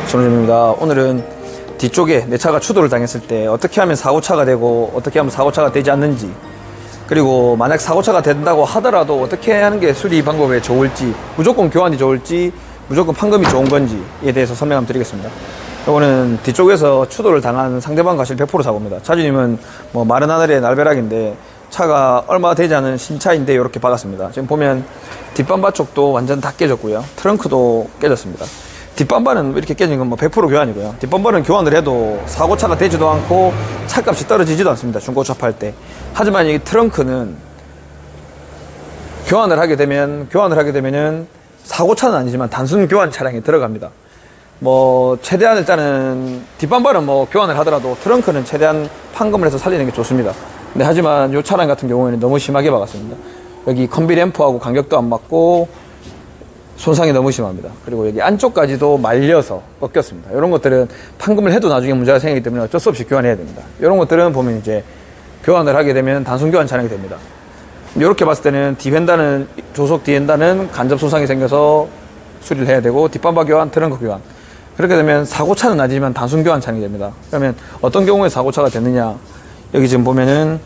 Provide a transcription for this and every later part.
정우입니다. 오늘은 뒤쪽에 내 차가 추돌을 당했을 때 어떻게 하면 사고차가 되고 어떻게 하면 사고차가 되지 않는지, 그리고 만약 사고차가 된다고 하더라도 어떻게 하는 게 수리 방법에 좋을지, 무조건 교환이 좋을지 무조건 판금이 좋은 건지에 대해서 설명 한번 드리겠습니다. 이거는 뒤쪽에서 추돌을 당한 상대방 과실 100% 사고입니다. 차주님은 뭐 마른 하늘의 날벼락인데 차가 얼마 되지 않은 신차인데 이렇게 박았습니다. 지금 보면 뒷밤바 쪽도 완전 다 깨졌고요. 트렁크도 깨졌습니다. 뒷밤바는 이렇게 깨진 건 뭐 100% 교환이고요. 뒷밤바는 교환을 해도 사고차가 되지도 않고 차값이 떨어지지도 않습니다. 중고차 팔 때. 하지만 이 트렁크는 교환을 하게 되면은 사고차는 아니지만 단순 교환 차량이 들어갑니다. 뭐 최대한 일단은 뒷밤바는 뭐 교환을 하더라도 트렁크는 최대한 판금을 해서 살리는 게 좋습니다. 근데 하지만 이 차량 같은 경우에는 너무 심하게 박았습니다. 여기 컴비 램프하고 간격도 안 맞고 손상이 너무 심합니다. 그리고 여기 안쪽까지도 말려서 꺾였습니다. 이런 것들은 판금을 해도 나중에 문제가 생기기 때문에 어쩔 수 없이 교환해야 됩니다. 이런 것들은 보면 이제 교환을 하게 되면 단순 교환 차량이 됩니다. 이렇게 봤을 때는 뒤엔다는, 조속 뒤엔다는 간접 손상이 생겨서 수리를 해야 되고, 뒷밤바 교환, 트렁크 교환. 그렇게 되면 사고차는 아니지만 단순 교환 차량이 됩니다. 그러면 어떤 경우에 사고차가 됐느냐. 여기 지금 보면은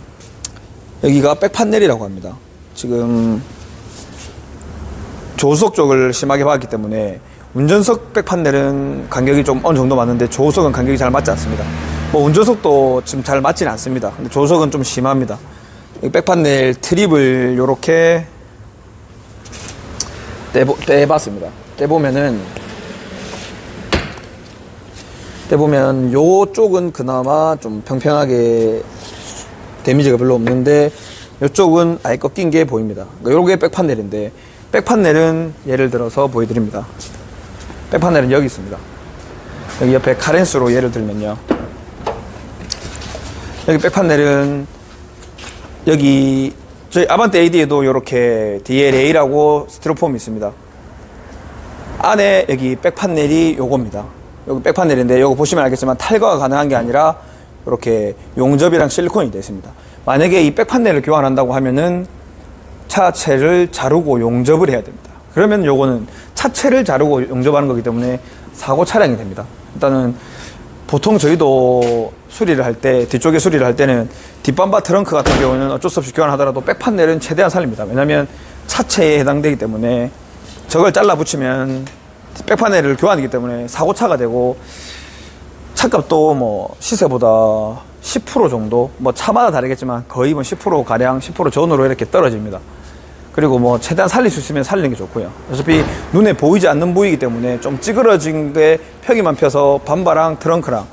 여기가 백판넬이라고 합니다. 지금 조수석 쪽을 심하게 박았기 때문에 운전석 백판넬은 간격이 좀 어느 정도 맞는데 조수석은 간격이 잘 맞지 않습니다. 뭐 운전석도 지금 잘 맞지는 않습니다. 근데 조수석은 좀 심합니다. 이 백판넬 트립을 요렇게 떼봤습니다. 떼보면 요쪽은 그나마 좀 평평하게 데미지가 별로 없는데 요쪽은 아예 꺾인 게 보입니다. 요게 백판넬인데, 백판넬은 예를 들어서 보여드립니다. 백판넬은 여기 있습니다. 여기 옆에 카렌스로 예를 들면요. 여기 백판넬은 여기 저희 아반떼 AD에도 이렇게 뒤에 레일하고 스티로폼이 있습니다. 안에 여기 백판넬이 요겁니다. 여기 백판넬인데 요거 보시면 알겠지만 탈거가 가능한 게 아니라 이렇게 용접이랑 실리콘이 되어 있습니다. 만약에 이 백판넬을 교환한다고 하면은 차체를 자르고 용접을 해야 됩니다. 그러면 요거는 차체를 자르고 용접하는 거기 때문에 사고 차량이 됩니다. 일단은 보통 저희도 수리를 할 때, 뒤쪽에 수리를 할 때는 뒷밤바 트렁크 같은 경우는 어쩔 수 없이 교환하더라도 백판넬은 최대한 살립니다. 왜냐하면 차체에 해당되기 때문에 저걸 잘라 붙이면 백판넬을 교환이기 때문에 사고차가 되고, 차값도 뭐 시세보다 10% 정도, 뭐 차마다 다르겠지만 거의 뭐 10% 가량, 10% 전후로 이렇게 떨어집니다. 그리고 뭐 최대한 살릴 수 있으면 살리는 게 좋고요. 어차피 눈에 보이지 않는 부위이기 때문에 좀 찌그러진 게 펴기만 펴서 밤바랑 트렁크랑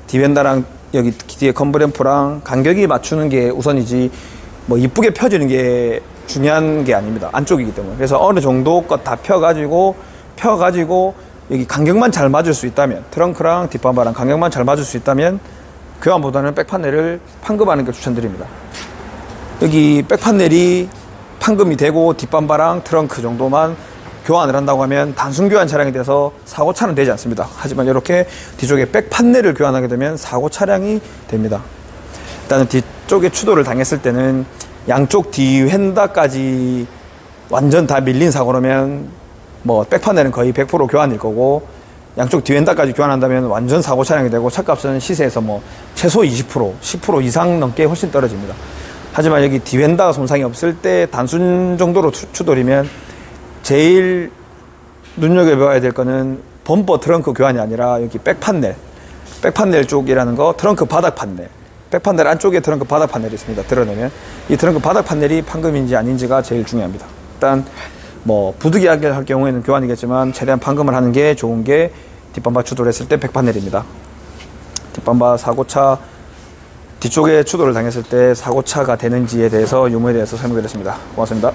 디벤다랑 여기 뒤에 컴브램프랑 간격이 맞추는 게 우선이지 뭐 이쁘게 펴지는 게 중요한 게 아닙니다. 안쪽이기 때문에. 그래서 어느 정도 것 다 펴가지고 여기 간격만 잘 맞을 수 있다면, 트렁크랑 뒷밤바랑 간격만 잘 맞을 수 있다면 교환보다는 백판넬을 판금하는 걸 추천드립니다. 여기 백판넬이 판금이 되고 뒷밤바랑 트렁크 정도만 교환을 한다고 하면 단순 교환 차량이 돼서 사고 차는 되지 않습니다. 하지만 이렇게 뒤쪽에 백판넬을 교환하게 되면 사고 차량이 됩니다. 일단은 뒤쪽에 추돌을 당했을 때는 양쪽 뒤휀다까지 완전 다 밀린 사고라면 뭐 백판넬은 거의 100% 교환일 거고, 양쪽 뒤엔다까지 교환한다면 완전 사고 차량이 되고 차값은 시세에서 뭐 최소 20%, 10% 이상 넘게 훨씬 떨어집니다. 하지만 여기 뒤엔다가 손상이 없을 때 단순 정도로 추돌이면 제일 눈여겨봐야 될 거는 범퍼 트렁크 교환이 아니라 여기 백판넬 쪽이라는 거, 트렁크 바닥 판넬, 백판넬 안쪽에 트렁크 바닥 판넬이 있습니다. 드러내면 이 트렁크 바닥 판넬이 판금인지 아닌지가 제일 중요합니다. 일단 뭐 부득이하게 할 경우에는 교환이겠지만 최대한 판금을 하는 게 좋은 게 뒷밤바 추돌했을 때 백판넬입니다. 뒷밤바 사고차 뒤쪽에 추돌을 당했을 때 사고차가 되는지에 대해서 유무에 대해서 설명드렸습니다. 고맙습니다.